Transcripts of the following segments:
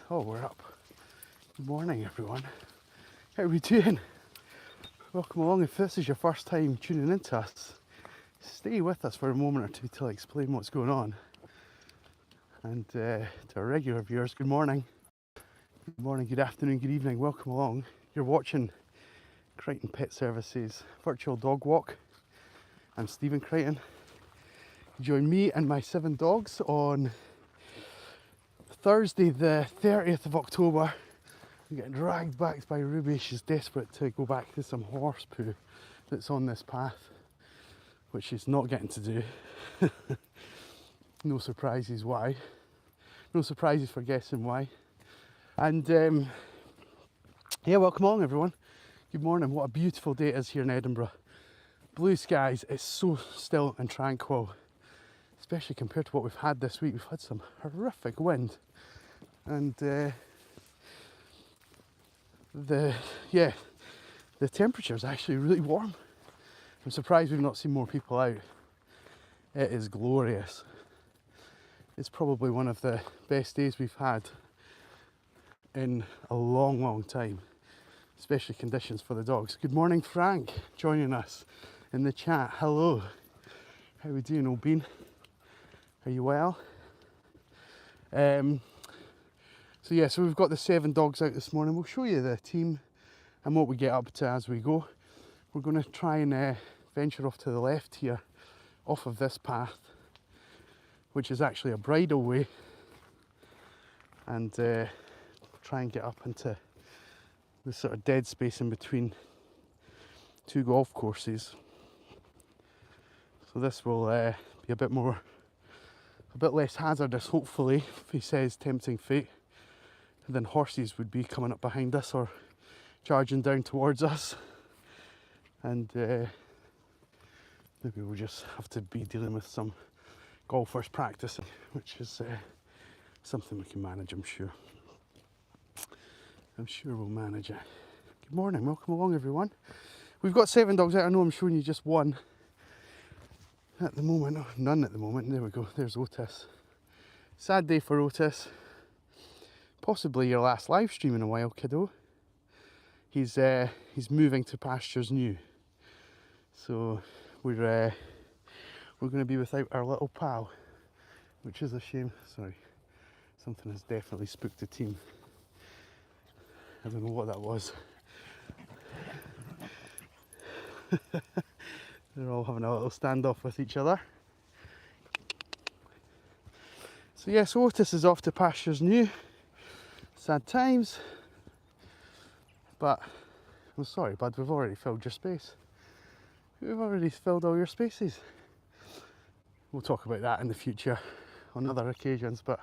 Oh, we're up. Good morning, everyone. How are we doing? Welcome along. If this is your first time tuning into us, stay with us for a moment or two till I explain what's going on. And to our regular viewers, good morning. Good morning, good afternoon, good evening. Welcome along. You're watching Crighton Pet Services virtual dog walk. I'm Stephen Crighton. Join me and my 7 dogs on Thursday the 30th of October. I'm getting dragged back by Røde. She's desperate to go back to some horse poo that's on this path, which she's not getting to do. No surprises why. No surprises for guessing why. And yeah, welcome along everyone. Good morning. What a beautiful day it is here in Edinburgh. Blue skies. It's so still and tranquil, especially compared to what we've had this week. We've had some horrific wind, and the temperature is actually really warm. I'm surprised we've not seen more people out. It is glorious. It's probably one of the best days we've had in a long time, especially conditions for the dogs. Good morning, Frank, joining us in the chat. Hello. How are we doing, old bean? Are you well? So we've got the 7 dogs out this morning. We'll show you the team and what we get up to as we go. We're going to try and venture off to the left here, off of this path, which is actually a bridle way, and try and get up into the sort of dead space in between 2 golf courses. So this will be a bit less hazardous, hopefully, if he says tempting fate, than horses would be coming up behind us or charging down towards us. And maybe we'll just have to be dealing with some golfers practicing, which is something we can manage, I'm sure. I'm sure we'll manage it. Good morning, welcome along everyone. We've got 7 dogs out. I know I'm showing you just one at the moment. Oh, none at the moment. There we go, there's Otis. Sad day for Otis. Possibly your last live stream in a while, kiddo. He's moving to pastures new, so we're going to be without our little pal, which is a shame. Sorry, something has definitely spooked the team. I don't know what that was. They're all having a little standoff with each other. So yes, Otis is off to pastures new. Sad times, but I'm sorry, bud, we've already filled your space. We've already filled all your spaces. We'll talk about that in the future on other occasions, but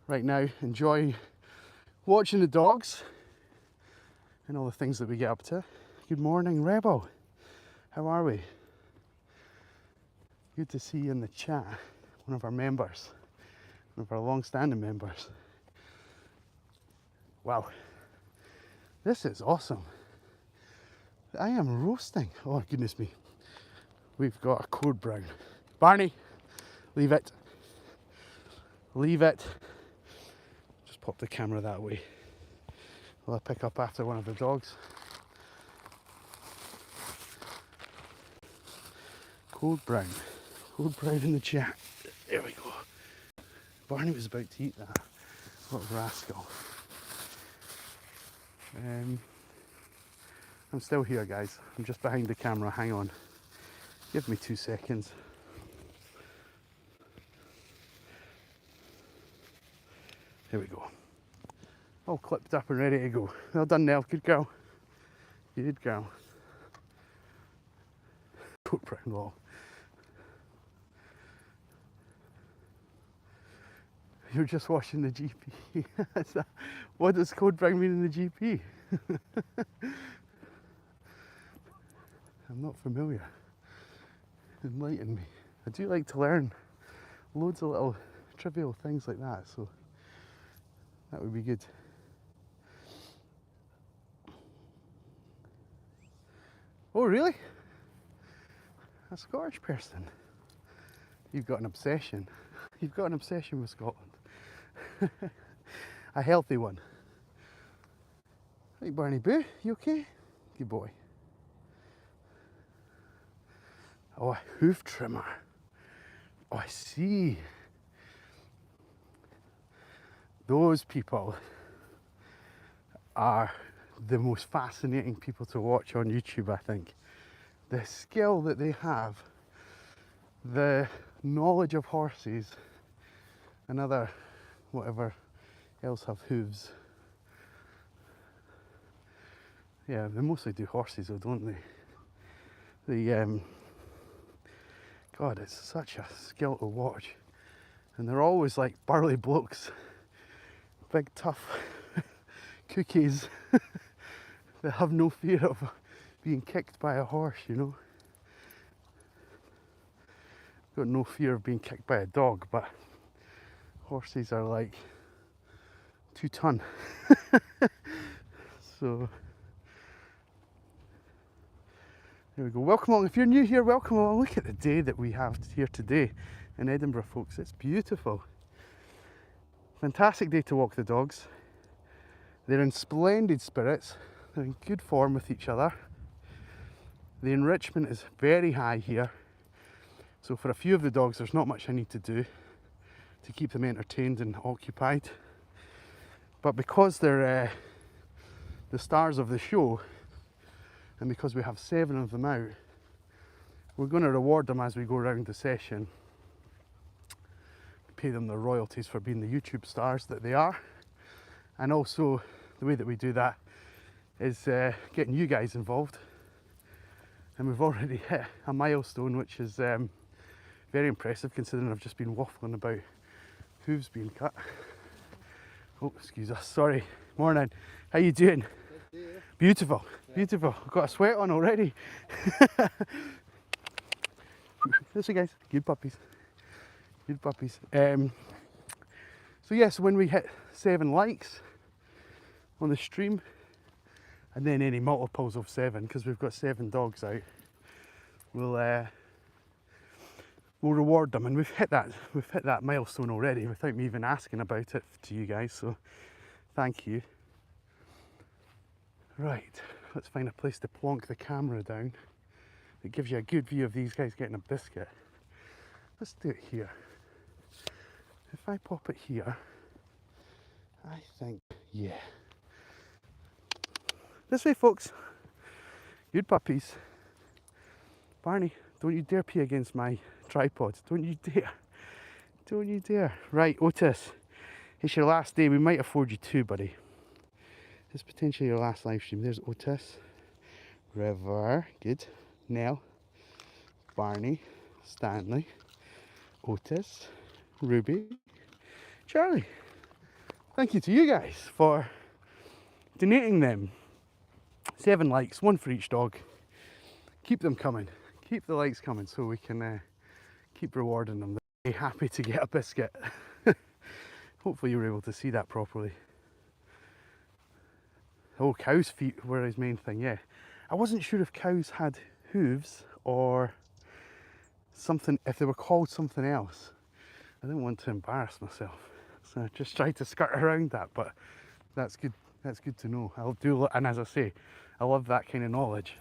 right now, enjoy watching the dogs and all the things that we get up to. Good morning, Rebel. How are we? Good to see you in the chat. One of our members, one of our long-standing members. Wow, this is awesome. I am roasting. Oh goodness me. We've got a code brown. Barney, leave it. Leave it. Just pop the camera that way. I'll pick up after one of the dogs. Code brown. Code brown in the chat. There we go. Barney was about to eat that. What a rascal. I'm still here, guys. I'm just behind the camera. Hang on. Give me 2 seconds. There we go. All clipped up and ready to go. Well done, Nell. Good girl. Good girl. Coat brown law. You're just watching the GP. What does code brown mean in the GP? I'm not familiar. Enlighten me. I do like to learn loads of little trivial things like that, so that would be good. Oh really? A Scottish person? You've got an obsession. You've got an obsession with Scotland. a healthy one. Right, Barney Boo, you okay? Good boy. Oh, a hoof trimmer. Oh, I see. Those people are the most fascinating people to watch on YouTube, I think. The skill that they have, the knowledge of horses and other whatever else have hooves. Yeah, they mostly do horses though, don't they? God, it's such a skill to watch. And they're always like burly blokes, big tough cookies that have no fear of being kicked by a horse, you know. Got no fear of being kicked by a dog, but horses are like 2 ton. So there we go. Welcome along. If you're new here, welcome along. Look at the day that we have here today in Edinburgh, folks. It's beautiful. Fantastic day to walk the dogs. They're in splendid spirits. They're in good form with each other. The enrichment is very high here. So for a few of the dogs, there's not much I need to do to keep them entertained and occupied. But because they're the stars of the show, and because we have 7 of them out, we're going to reward them as we go around the session. Pay them their royalties for being the YouTube stars that they are. And also, the way that we do that is getting you guys involved. And we've already hit a milestone, which is very impressive considering I've just been waffling about hooves being cut. Oh, excuse us, sorry. Morning. How you doing? Beautiful, beautiful. I've got a sweat on already. Listen guys, good puppies. Good puppies. So yeah, so when we hit 7 likes on the stream, and then any multiples of 7, because we've got 7 dogs out, we'll reward them. And we've hit that milestone already without me even asking about it to you guys, so thank you. Right, let's find a place to plonk the camera down that gives you a good view of these guys getting a biscuit. Let's do it here. If I pop it here, I think, yeah. This way, folks. Good puppies. Barney, don't you dare pee against my tripod. Don't you dare. Don't you dare. Right, Otis, it's your last day. We might afford you 2, buddy. It's potentially your last live stream. There's Otis, River, good, Nell, Barney, Stanley, Otis, Ruby, Charlie. Thank you to you guys for donating them. 7 likes, 1 for each dog. Keep them coming. Keep the likes coming so we can keep rewarding them. They're very happy to get a biscuit. Hopefully you were able to see that properly. Oh, cow's feet were his main thing, yeah. I wasn't sure if cows had hooves or something, if they were called something else. I didn't want to embarrass myself, so I just tried to skirt around that, but that's good to know. I'll do, and as I say, I love that kind of knowledge.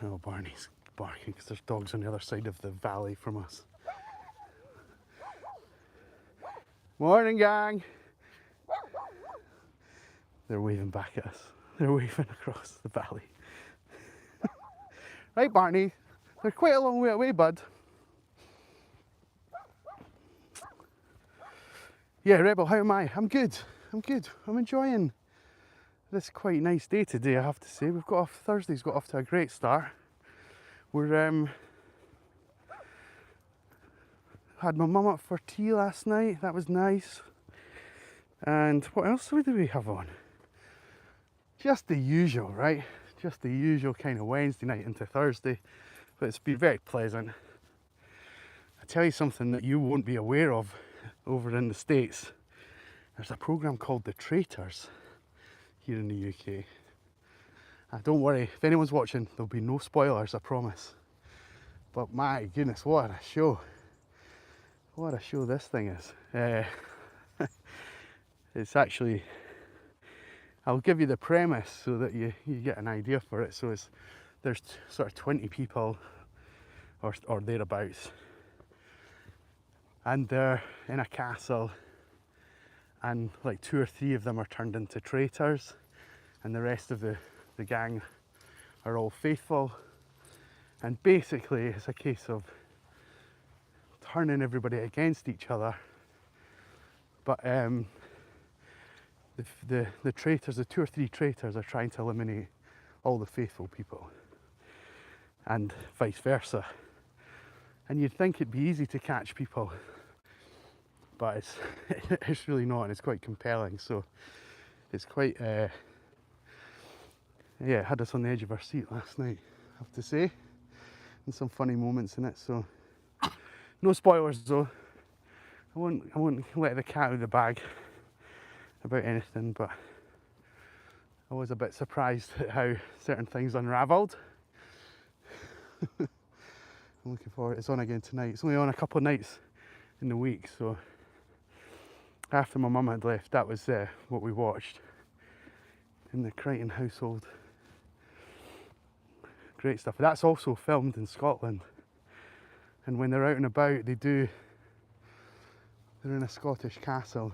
Oh, Barney's barking because there's dogs on the other side of the valley from us. Morning, gang. They're waving back at us. They're waving across the valley. Right, Barney, they're quite a long way away, bud. Yeah, Rebel, how am I? I'm good. I'm good. I'm enjoying this quite nice day today, I have to say. We've got off, Thursday's got off to a great start. We're had my mum up for tea last night. That was nice. And what else did we have on? Just the usual, right? Just the usual kind of Wednesday night into Thursday. But it's been very pleasant. I tell you something that you won't be aware of over in the States. There's a program called The Traitors here in the UK. Don't worry, if anyone's watching, there'll be no spoilers, I promise. But my goodness, what a show. What a show this thing is. It's actually, I'll give you the premise so that you get an idea for it. So there's sort of 20 people or thereabouts, and they're in a castle, and like 2 or 3 of them are turned into traitors, and the rest of the gang are all faithful. And basically it's a case of turning everybody against each other. But the traitors, the 2 or 3 traitors, are trying to eliminate all the faithful people, and vice versa. And you'd think it'd be easy to catch people, but it's really not, and it's quite compelling. So it's quite, yeah, it had us on the edge of our seat last night, I have to say, and some funny moments in it. So no spoilers though. I won't let the cat out of the bag about anything, but I was a bit surprised at how certain things unravelled. I'm looking forward. It's on again tonight. It's only on a couple of nights in the week, so after my mum had left, that was what we watched in the Crighton household. Great stuff. That's also filmed in Scotland, and when they're out and about, they're in a Scottish castle,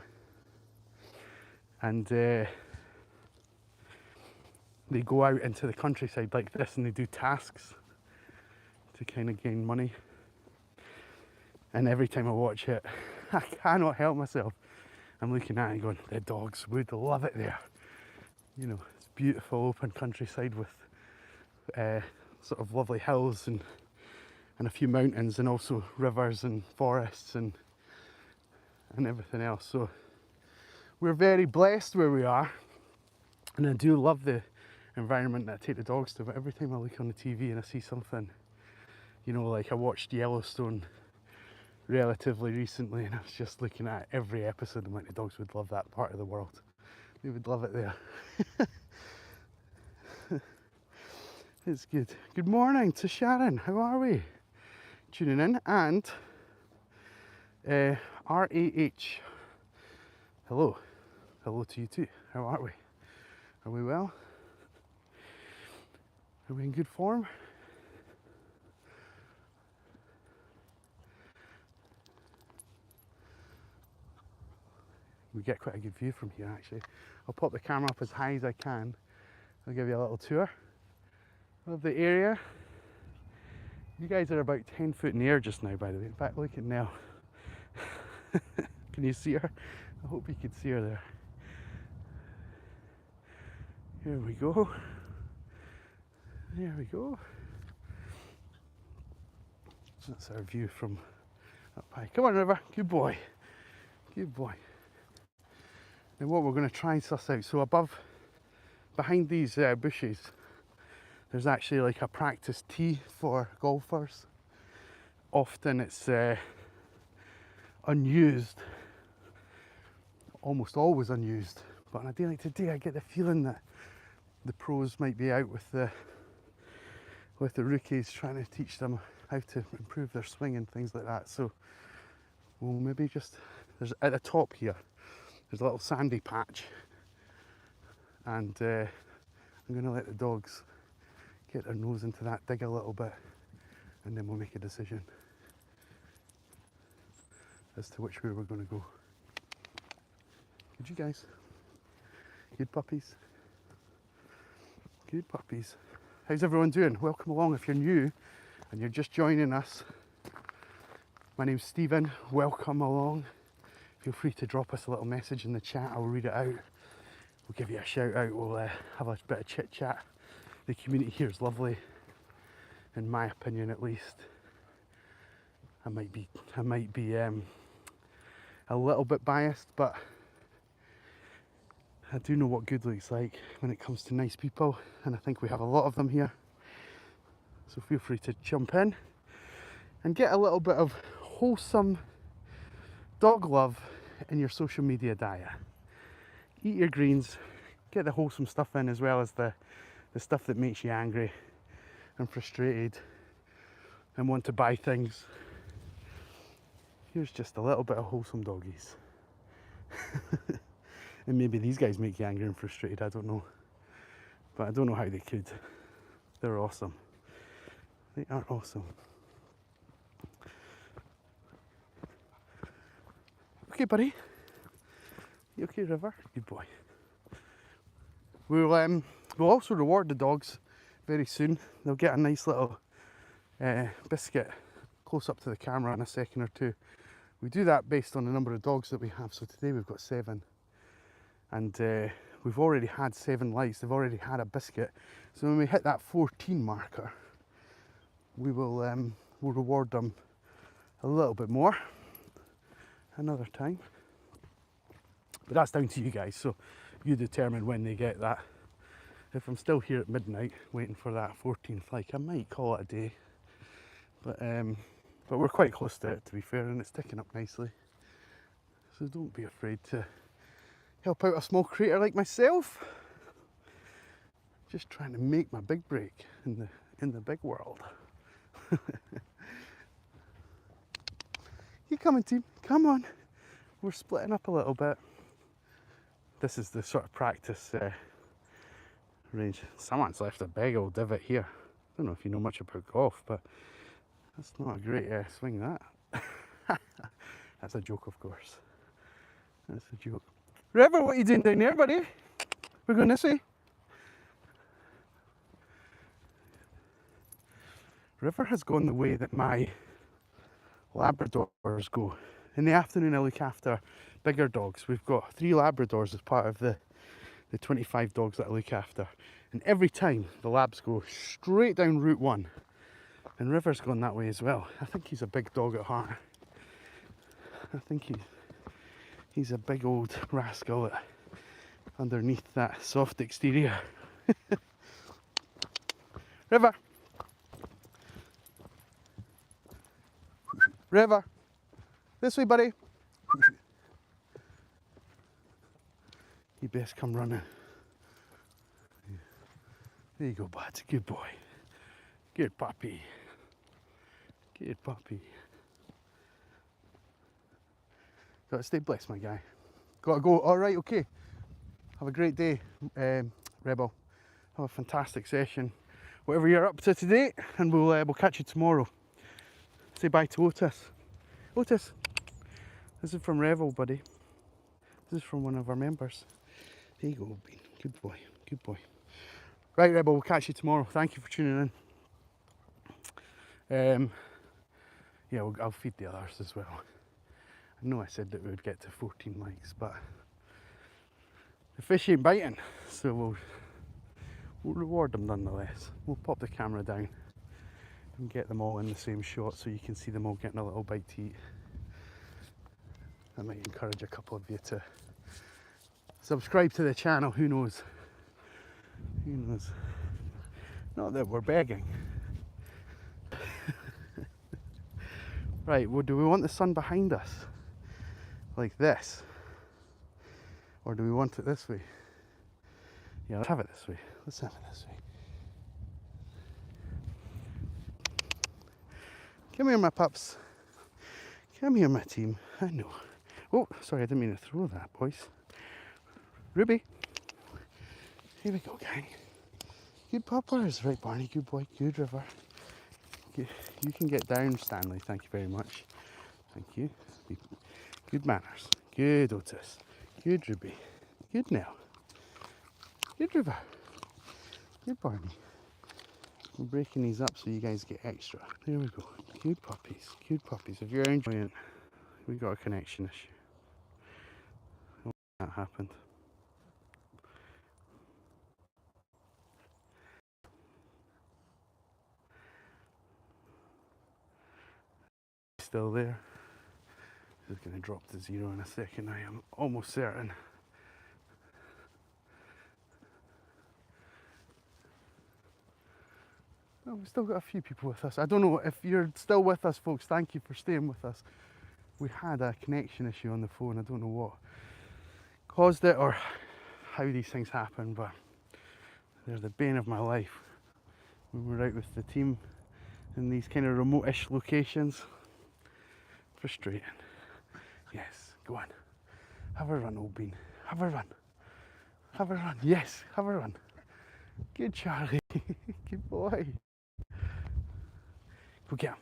and they go out into the countryside like this, and they do tasks to kind of gain money. And every time I watch it, I cannot help myself. I'm looking at it and going, the dogs would love it there. You know, it's beautiful open countryside with sort of lovely hills and a few mountains, and also rivers and forests and everything else. So we're very blessed where we are, and I do love the environment that I take the dogs to. But every time I look on the TV and I see something, you know, like I watched Yellowstone relatively recently, and I was just looking at every episode. I'm like, the dogs would love that part of the world. They would love it there. It's good. Good morning to Sharon. How are we? Tuning in. And RAH. Hello. Hello to you too. How are we? Are we well? Are we in good form? We get quite a good view from here actually. I'll pop the camera up as high as I can. I'll give you a little tour of the area. You guys are about 10 foot in the air just now, by the way. In fact, look at Nell. Can you see her? I hope you could see her there. Here we go. There we go. That's our view from up high. Come on, River. Good boy. Good boy. Now what we're going to try and suss out, so behind these bushes, there's actually like a practice tee for golfers. Often it's unused, almost always unused, but on a day like today I get the feeling that the pros might be out with the rookies, trying to teach them how to improve their swing and things like that. So we'll maybe just, there's at the top here, there's a little sandy patch, and I'm going to let the dogs get their nose into that, dig a little bit, and then we'll make a decision as to which way we're going to go. Good, you guys? Good puppies? Good puppies. How's everyone doing? Welcome along if you're new and you're just joining us. My name's Stephen. Welcome along. Feel free to drop us a little message in the chat. I'll read it out. We'll give you a shout out. We'll have a bit of chit chat. The community here is lovely, in my opinion at least. I might be a little bit biased, but I do know what good looks like when it comes to nice people, and I think we have a lot of them here. So feel free to jump in and get a little bit of wholesome dog love in your social media diet. Eat your greens, get the wholesome stuff in, as well as the stuff that makes you angry and frustrated and want to buy things. Here's just a little bit of wholesome doggies. And maybe these guys make you angry and frustrated, I don't know. But I don't know how they could. They're awesome. They are awesome. Okay, buddy. You okay, River? Good boy. We'll also reward the dogs very soon. They'll get a nice little biscuit close up to the camera in a second or two. We do that based on the number of dogs that we have. So today we've got 7. And we've already had 7 likes. They've already had a biscuit. So when we hit that 14 marker, we will we'll reward them a little bit more another time. But that's down to you guys, so you determine when they get that. If I'm still here at midnight waiting for that 14th like, I might call it a day. But we're quite close to it, to be fair, and it's ticking up nicely. So don't be afraid to help out a small creator like myself. Just trying to make my big break in the big world. You coming, team? Come on. We're splitting up a little bit. This is the sort of practice range. Someone's left a big old divot here. I don't know if you know much about golf, but that's not a great swing, that. That's a joke, of course. That's a joke. River, what are you doing down there, buddy? We're going this way. River has gone the way that my Labradors go. In the afternoon I look after bigger dogs. We've got 3 Labradors as part of the 25 dogs that I look after. And every time the Labs go straight down Route 1. And River's gone that way as well. I think he's a big dog at heart. I think he's a big old rascal underneath that soft exterior. River! River! This way, buddy! You best come running. There you go, bud. Good boy. Good puppy. Good puppy. Gotta stay blessed, my guy. Gotta go. Alright, okay. Have a great day, Rebel. Have a fantastic session. Whatever you're up to today, and we'll catch you tomorrow. Say bye to Otis. Otis! This is from Revel, buddy. This is from one of our members. There you go, Bean. Good boy. Good boy. Right, Rebel, we'll catch you tomorrow. Thank you for tuning in. Yeah, I'll feed the others as well. I know I said that we would get to 14 likes, but the fish ain't biting, so we'll reward them nonetheless. We'll pop the camera down and get them all in the same shot so you can see them all getting a little bite to eat. That might encourage a couple of you to subscribe to the channel. Who knows? Who knows? Not that we're begging. Right, well, do we want the sun behind us like this, or do we want it this way? Yeah, let's have it this way. Let's have it this way. Come here, my pups. Come here, my team. I know. Oh, sorry, I didn't mean to throw that, boys. Ruby. Here we go, gang. Good puppers. Right, Barney. Good boy. Good, River. Good. You can get down, Stanley. Thank you very much. Thank you. Good manners. Good, Otis. Good, Ruby. Good, Nell. Good, River. Good, Barney. We're breaking these up so you guys get extra. There we go. Good puppies. Good puppies. If you're enjoying it, we got a connection issue. Oh, that happened. Still there. This is going to drop to 0 in a second. I am almost certain. Oh, we've still got a few people with us. I don't know if you're still with us, folks. Thank you for staying with us. We had a connection issue on the phone. I don't know what caused it or how these things happen, but they're the bane of my life when we're out with the team in these kind of remote-ish locations. Frustrating. Yes, go on. Have a run, old bean. Have a run. Have a run. Yes, have a run. Good Charlie. Good boy. Go get him.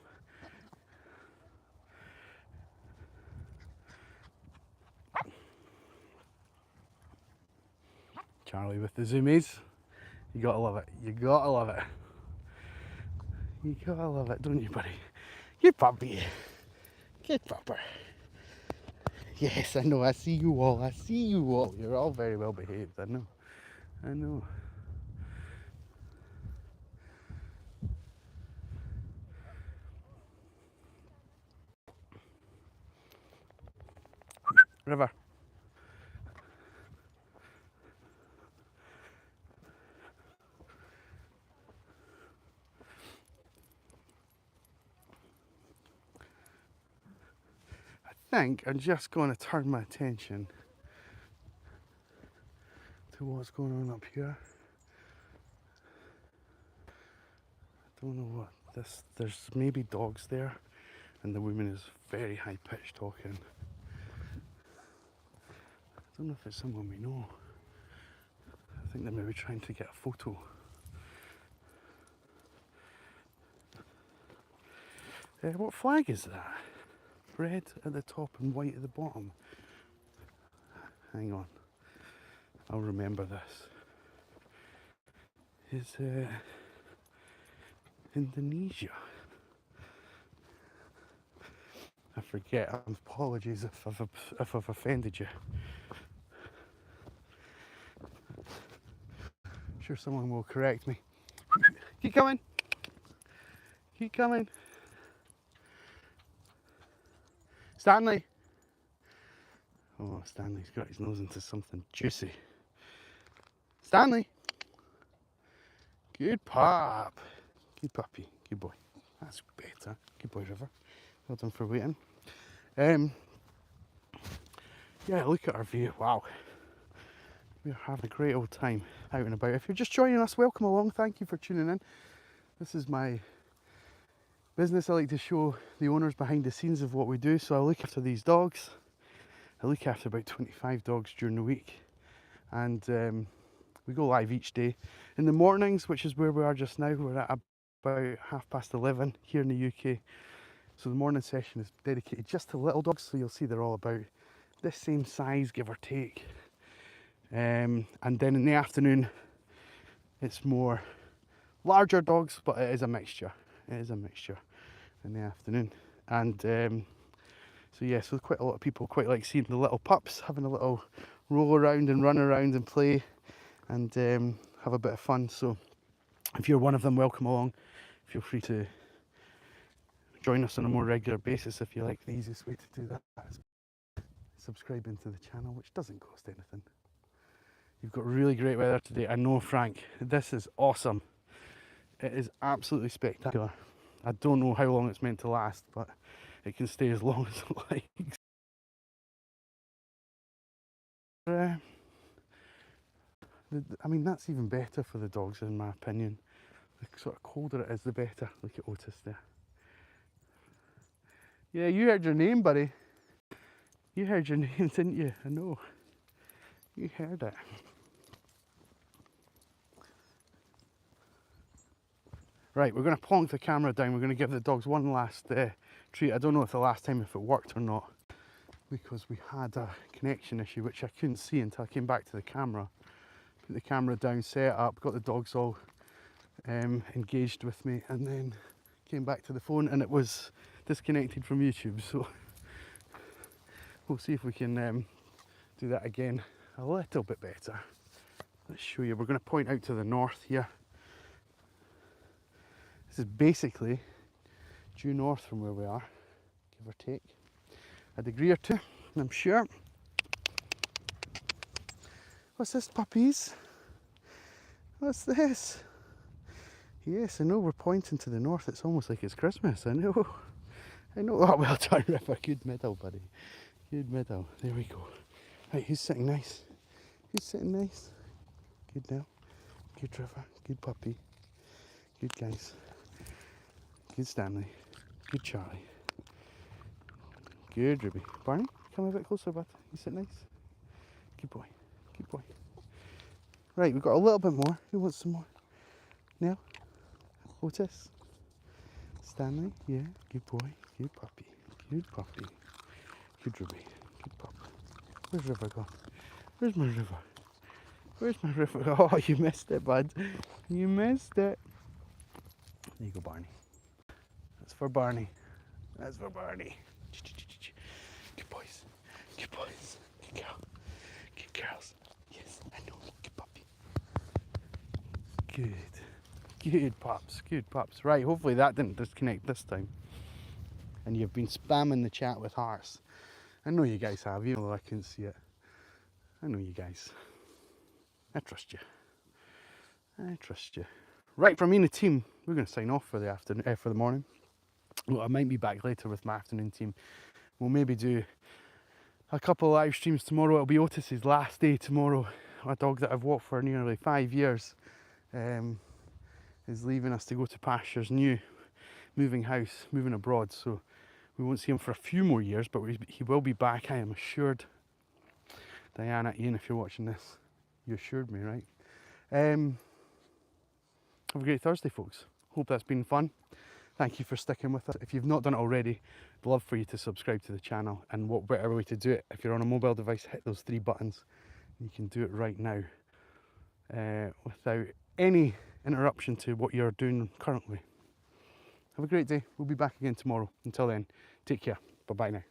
Charlie with the zoomies. You gotta love it. You gotta love it. You gotta love it, don't you, buddy? Good puppy. Good pupper. Yes, I know. I see you all. I see you all. You're all very well behaved. I know. I know. River. I think I'm just going to turn my attention to what's going on up here. I don't know what this. There's maybe dogs there, and the woman is very high pitched talking. I don't know if it's someone we know. I think they may be trying to get a photo. What flag is that? Red at the top and white at the bottom. Hang on, I'll remember this. Is Indonesia? I forget. Apologies if I've offended you. I'm sure someone will correct me. Keep coming. Keep coming. Stanley. Oh, Stanley's got his nose into something juicy. Stanley. Good pup. Good puppy. Good boy. That's better. Good boy, River. Well done for waiting. Yeah, look at our view. Wow. We're having a great old time out and about. If you're just joining us, welcome along. Thank you for tuning in. This is my business. I like to show the owners behind the scenes of what we do. So I look after these dogs. I look after about 25 dogs during the week. And we go live each day. In the mornings, which is where we are just now, we're at about 11:30 here in the UK. So the morning session is dedicated just to little dogs. So you'll see they're all about this same size, give or take. And then in the afternoon, it's more larger dogs, but it is a mixture. It is a mixture in the afternoon. And so yeah, so quite a lot of people quite like seeing the little pups, having a little roll around and run around and play and have a bit of fun. So if you're one of them, welcome along. Feel free to join us on a more regular basis if you like. The easiest way to do that is subscribing to the channel, which doesn't cost anything. You've got really great weather today. I know, Frank, this is awesome. It is absolutely spectacular. I don't know how long it's meant to last, but it can stay as long as it likes. I mean, that's even better for the dogs, in my opinion. The sort of colder it is, the better. Look at Otis there. Yeah, you heard your name, buddy. You heard your name, didn't you? I know. You heard it. Right, we're going to plonk the camera down. We're going to give the dogs one last treat. I don't know if the last time if it worked or not, because we had a connection issue which I couldn't see until I came back to the camera. Put the camera down, set it up, got the dogs all engaged with me, and then came back to the phone and it was disconnected from YouTube. So we'll see if we can do that again a little bit better. Let's show you. We're going to point out to the north here. This is basically due north from where we are, give or take a degree or two, I'm sure. What's this, puppies? What's this? Yes, I know we're pointing to the north. It's almost like it's Christmas. I know. Oh, well done, River. Good middle, buddy. Good middle. There we go. Right, who's sitting nice? Who's sitting nice? Good now. Good River. Good puppy. Good guys. Good Stanley. Good Charlie. Good Ruby. Barney, come a bit closer, bud. You sit nice. Good boy. Good boy. Right, we've got a little bit more. Who wants some more? Nell? Otis? Stanley? Yeah, good boy. Good puppy. Good puppy. Good Ruby. Good pup. Where's River gone? Where's my River? Where's my River? Oh, you missed it, bud. You missed it. There you go, Barney. That's for Barney. That's for Barney. Good boys. Good boys. Good girl. Good girls. Yes, I know. Good puppy. Good. Good pups. Good pups. Right, hopefully that didn't disconnect this time. And you've been spamming the chat with hearts. I know you guys have, even though I couldn't see it. I know you guys. I trust you. I trust you. Right, from me and the team, we're going to sign off for the afternoon, for the morning. Well, I might be back later with my afternoon team. We'll maybe do a couple of live streams tomorrow. It'll be Otis's last day tomorrow. A dog that I've walked for nearly 5 years is leaving us to go to pastures new, moving house, moving abroad. So we won't see him for a few more years, but he will be back, I am assured. Diana, Ian, if you're watching this, you assured me, right? Have a great Thursday, folks. Hope that's been fun. Thank you for sticking with us. If you've not done it already, I'd love for you to subscribe to the channel, and what better way to do it, if you're on a mobile device, hit those 3 buttons. You can do it right now without any interruption to what you're doing currently. Have a great day. We'll be back again tomorrow. Until then, take care. Bye-bye now.